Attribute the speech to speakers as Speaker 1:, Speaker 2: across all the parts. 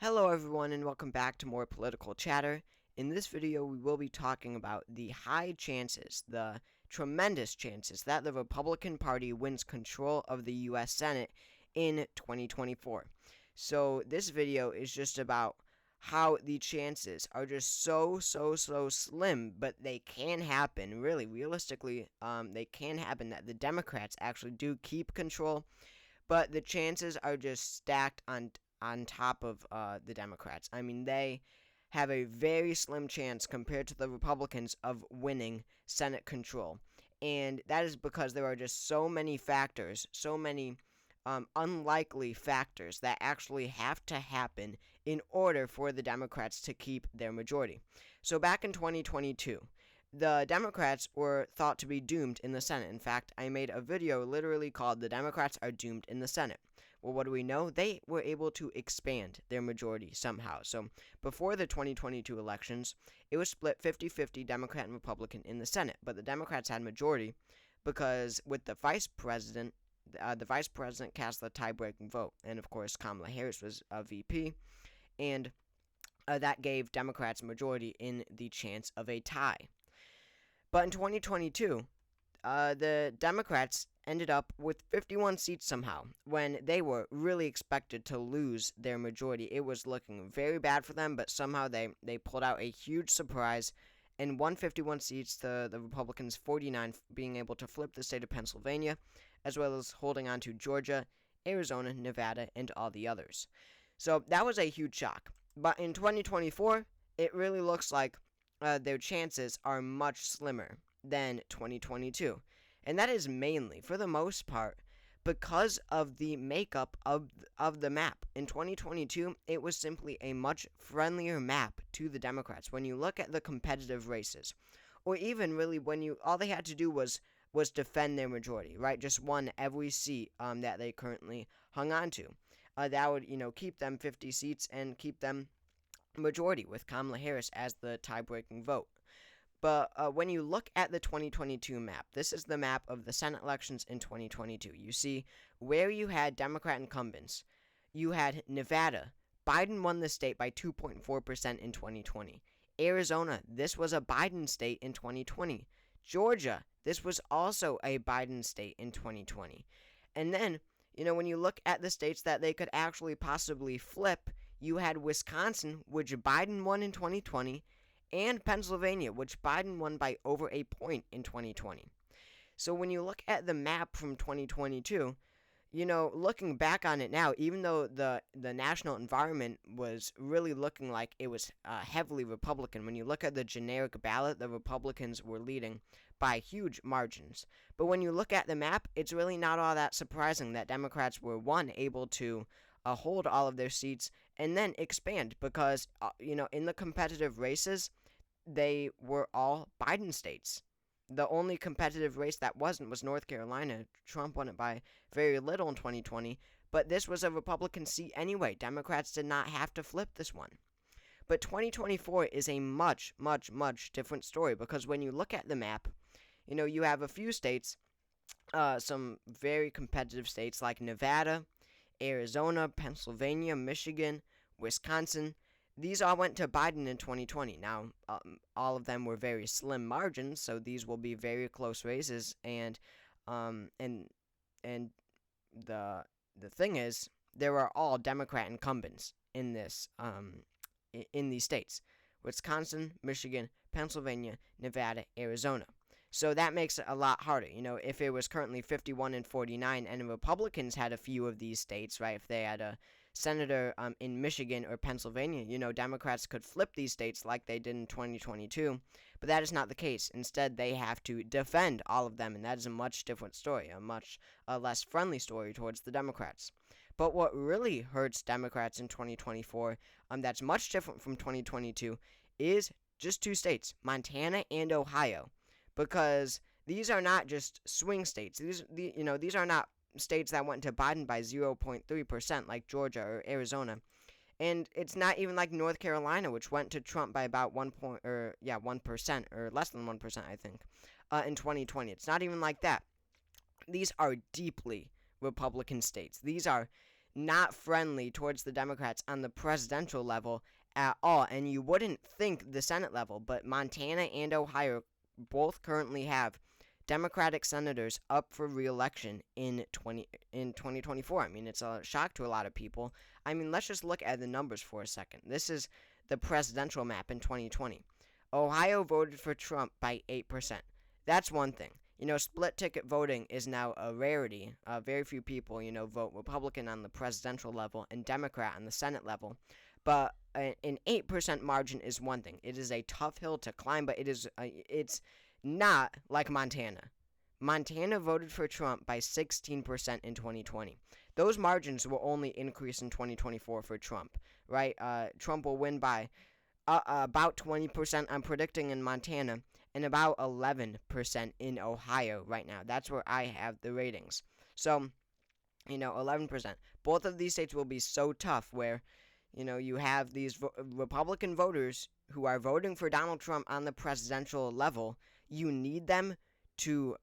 Speaker 1: Hello everyone and welcome back to more political chatter. In this video we will be talking about the high chances, the tremendous chances that the Republican Party wins control of the US Senate in 2024. So this video is just about how the chances are just so slim, but they can happen. Really, realistically, they can happen that the Democrats actually do keep control, but the chances are just stacked on top of the Democrats. I mean, they have a very slim chance compared to the Republicans of winning Senate control. And that is because there are just so many factors, so many unlikely factors that actually have to happen in order for the Democrats to keep their majority. So back in 2022, the Democrats were thought to be doomed in the Senate. In fact, I made a video literally called "The Democrats Are Doomed in the Senate." Well, what do we know? They were able to expand their majority somehow. So before the 2022 elections, it was split 50-50 Democrat and Republican in the Senate, but the Democrats had majority because with the vice president cast the tie-breaking vote, and of course Kamala Harris was a VP, and that gave Democrats majority in the chance of a tie. But in 2022, the Democrats ended up with 51 seats somehow, when they were really expected to lose their majority. It was looking very bad for them, but somehow they pulled out a huge surprise and won 51 seats to the Republicans' 49, being able to flip the state of Pennsylvania, as well as holding on to Georgia, Arizona, Nevada, and all the others. So that was a huge shock. But in 2024, it really looks like their chances are much slimmer than 2022. And that is mainly, for the most part, because of the makeup of the map. In 2022, it was simply a much friendlier map to the Democrats. When you look at the competitive races, or even really when all they had to do was defend their majority, right? Just won every seat that they currently hung on to. That would, keep them 50 seats and keep them majority with Kamala Harris as the tie-breaking vote. But when you look at the 2022 map, this is the map of the Senate elections in 2022. You see where you had Democrat incumbents. You had Nevada. Biden won the state by 2.4% in 2020. Arizona, this was a Biden state in 2020. Georgia, this was also a Biden state in 2020. And then, when you look at the states that they could actually possibly flip, you had Wisconsin, which Biden won in 2020, and Pennsylvania, which Biden won by over a point in 2020. So when you look at the map from 2022, looking back on it now, even though the national environment was really looking like it was heavily Republican, when you look at the generic ballot, the Republicans were leading by huge margins. But when you look at the map, it's really not all that surprising that Democrats were, able to hold all of their seats and then expand because, in the competitive races, they were all Biden states. The only competitive race that wasn't was North Carolina. Trump won it by very little in 2020, but this was a Republican seat anyway. Democrats did not have to flip this one. But 2024 is a much different story because when you look at the map, you have a few states, some very competitive states like Nevada, Arizona, Pennsylvania, Michigan, Wisconsin. These all went to Biden in 2020. Now, all of them were very slim margins, so these will be very close races. And the thing is, there are all Democrat incumbents in in these states: Wisconsin, Michigan, Pennsylvania, Nevada, Arizona. So that makes it a lot harder. If it was currently 51 and 49 and the Republicans had a few of these states, right? If they had a senator in Michigan or Pennsylvania, Democrats could flip these states like they did in 2022. But that is not the case. Instead, they have to defend all of them, and that is a much different story, a much less friendly story towards the Democrats. But what really hurts Democrats in 2024, that's much different from 2022, is just two states, Montana and Ohio. Because these are not just swing states. These are not states that went to Biden by 0.3% like Georgia or Arizona. And it's not even like North Carolina, which went to Trump by about 1% or less than 1%, I think, in 2020. It's not even like that. These are deeply Republican states. These are not friendly towards the Democrats on the presidential level at all. And you wouldn't think the Senate level, but Montana and Ohio both currently have Democratic senators up for re-election in 2024. I mean, it's a shock to a lot of people. I mean, let's just look at the numbers for a second. This is the presidential map in 2020. Ohio voted for Trump by 8%. That's one thing. Split ticket voting is now a rarity. Very few people, vote Republican on the presidential level and Democrat on the Senate level. But an 8% margin is one thing. It is a tough hill to climb, but it's not like Montana. Montana voted for Trump by 16% in 2020. Those margins will only increase in 2024 for Trump, right? Trump will win by about 20%, I'm predicting, in Montana, and about 11% in Ohio right now. That's where I have the ratings. So, 11%. Both of these states will be so tough where, you have these Republican voters who are voting for Donald Trump on the presidential level. You need them to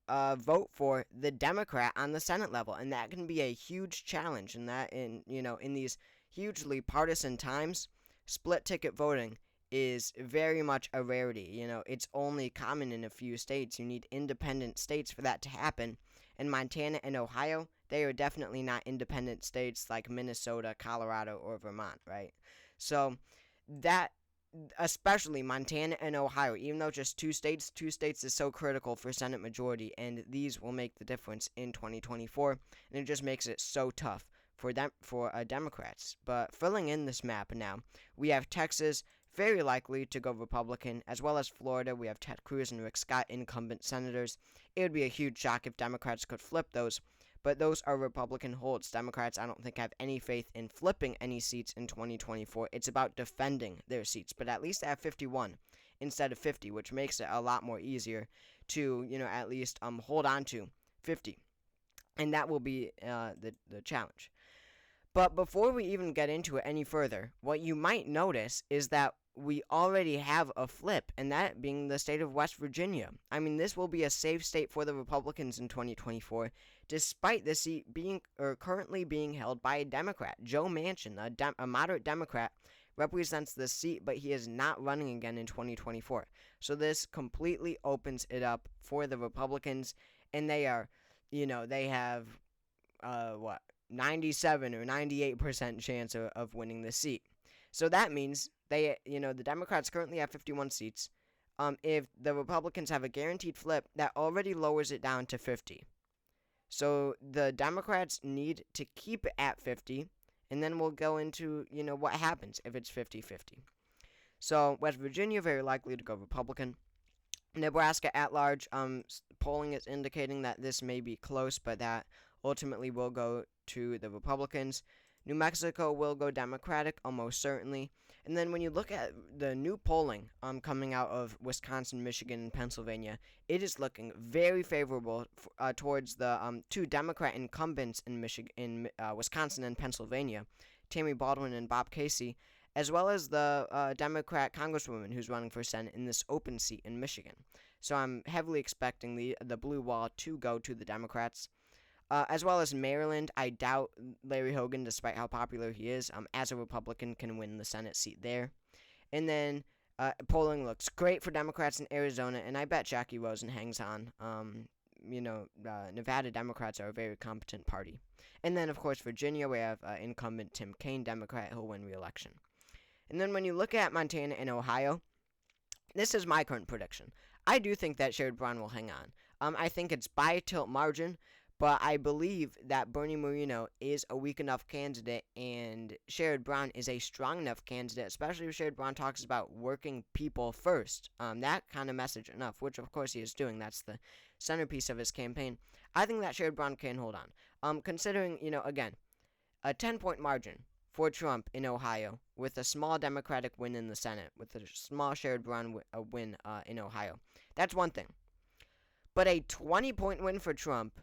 Speaker 1: vote for the Democrat on the Senate level, and that can be a huge challenge. And that in these hugely partisan times, split ticket voting is very much a rarity. It's only common in a few states. You need independent states for that to happen. And Montana and Ohio, they are definitely not independent states like Minnesota, Colorado, or Vermont, right? So that, especially Montana and Ohio, even though just two states is so critical for Senate majority, and these will make the difference in 2024, and it just makes it so tough for Democrats. But filling in this map now, we have Texas very likely to go Republican, as well as Florida. We have Ted Cruz and Rick Scott, incumbent senators. It would be a huge shock if Democrats could flip those, but those are Republican holds. Democrats, I don't think, have any faith in flipping any seats in 2024. It's about defending their seats, but at least they have 51 instead of 50, which makes it a lot more easier to, at least hold on to 50, and that will be the challenge. But before we even get into it any further, what you might notice is that we already have a flip, and that being the state of West Virginia. I mean, this will be a safe state for the Republicans in 2024, despite the seat currently being held by a Democrat. Joe Manchin, a moderate Democrat, represents the seat, but he is not running again in 2024. So this completely opens it up for the Republicans, and they are, they have, 97 or 98% chance of winning the seat. So that means the Democrats currently have 51 seats. If the Republicans have a guaranteed flip, that already lowers it down to 50. So the Democrats need to keep it at 50, and then we'll go into, what happens if it's 50-50. So West Virginia, very likely to go Republican. Nebraska at large, polling is indicating that this may be close, but that ultimately will go to the Republicans. New Mexico will go Democratic, almost certainly. And then when you look at the new polling coming out of Wisconsin, Michigan, and Pennsylvania, it is looking very favorable towards the two Democrat incumbents in Wisconsin and Pennsylvania, Tammy Baldwin and Bob Casey, as well as the Democrat congresswoman who's running for Senate in this open seat in Michigan. So I'm heavily expecting the blue wall to go to the Democrats. As well as Maryland, I doubt Larry Hogan, despite how popular he is, as a Republican, can win the Senate seat there. And then polling looks great for Democrats in Arizona, and I bet Jackie Rosen hangs on. Nevada Democrats are a very competent party. And then, of course, Virginia, we have incumbent Tim Kaine, Democrat, who'll win re-election. And then when you look at Montana and Ohio, this is my current prediction. I do think that Sherrod Brown will hang on. I think it's by a tilt margin, but I believe that Bernie Moreno is a weak enough candidate, and Sherrod Brown is a strong enough candidate, especially if Sherrod Brown talks about working people first. That kind of message enough, which of course he is doing. That's the centerpiece of his campaign. I think that Sherrod Brown can hold on. Considering, again, a 10-point margin for Trump in Ohio, with a small Democratic win in the Senate, with a small Sherrod Brown win in Ohio. That's one thing. But a 20-point win for Trump,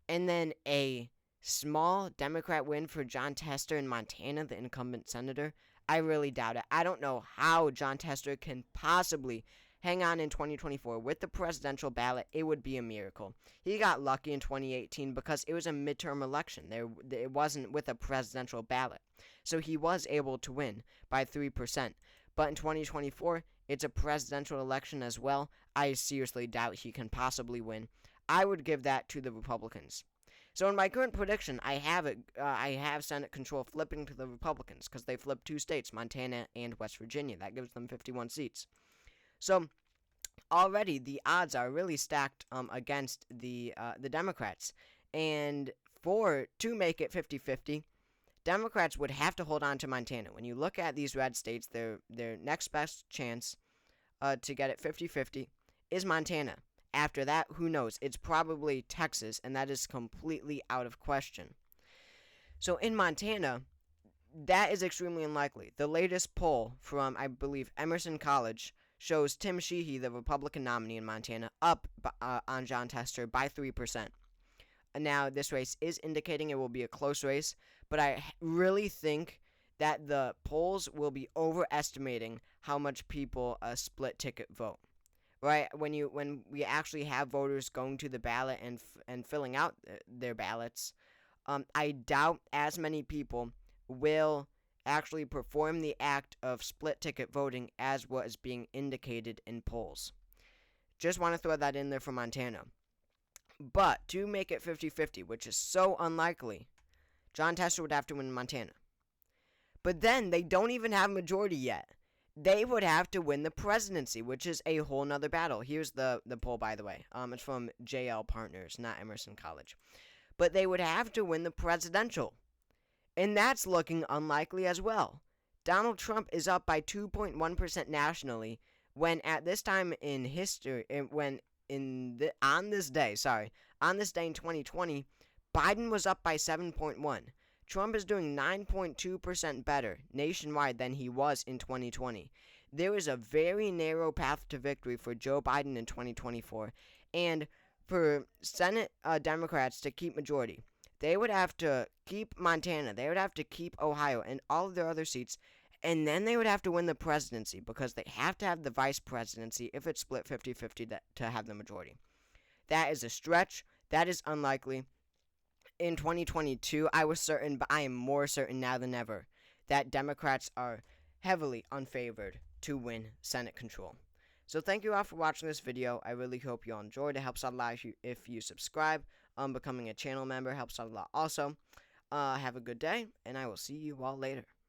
Speaker 1: and then a small Democrat win for Jon Tester in Montana, the incumbent senator, I really doubt it. I don't know how Jon Tester can possibly hang on in 2024 with the presidential ballot, it would be a miracle. He got lucky in 2018 because it was a midterm election. It wasn't with a presidential ballot. So he was able to win by 3%. But in 2024, it's a presidential election as well. I seriously doubt he can possibly win. I would give that to the Republicans. So in my current prediction, I have Senate control flipping to the Republicans because they flipped 2 states, Montana and West Virginia. That gives them 51 seats. So already the odds are really stacked against the Democrats. And to make it 50-50, Democrats would have to hold on to Montana. When you look at these red states, their next best chance to get it 50-50 is Montana. After that, who knows? It's probably Texas, and that is completely out of question. So in Montana, that is extremely unlikely. The latest poll from, I believe, Emerson College shows Tim Sheehy, the Republican nominee in Montana, up on Jon Tester by 3%. Now, this race is indicating it will be a close race, but I really think that the polls will be overestimating how much people split ticket vote. Right, when we actually have voters going to the ballot and filling out their ballots, I doubt as many people will actually perform the act of split ticket voting as what is being indicated in polls. Just want to throw that in there for Montana. But to make it 50-50, which is so unlikely, Jon Tester would have to win Montana. But then they don't even have a majority yet. They would have to win the presidency, which is a whole nother battle. Here's the poll, by the way. It's from JL Partners, not Emerson College. But they would have to win the presidential. And that's looking unlikely as well. Donald Trump is up by 2.1% nationally, when at this time in history, on this day in 2020, Biden was up by 7.1%. Trump is doing 9.2% better nationwide than he was in 2020. There is a very narrow path to victory for Joe Biden in 2024. And for Senate Democrats to keep majority, they would have to keep Montana, they would have to keep Ohio and all of their other seats, and then they would have to win the presidency because they have to have the vice presidency if it's split 50-50 to have the majority. That is a stretch. That is unlikely. In 2022, I was certain, but I am more certain now than ever, that Democrats are heavily unfavored to win Senate control. So thank you all for watching this video. I really hope you all enjoyed. It helps out a lot if you subscribe. Becoming a channel member helps out a lot also. Have a good day, and I will see you all later.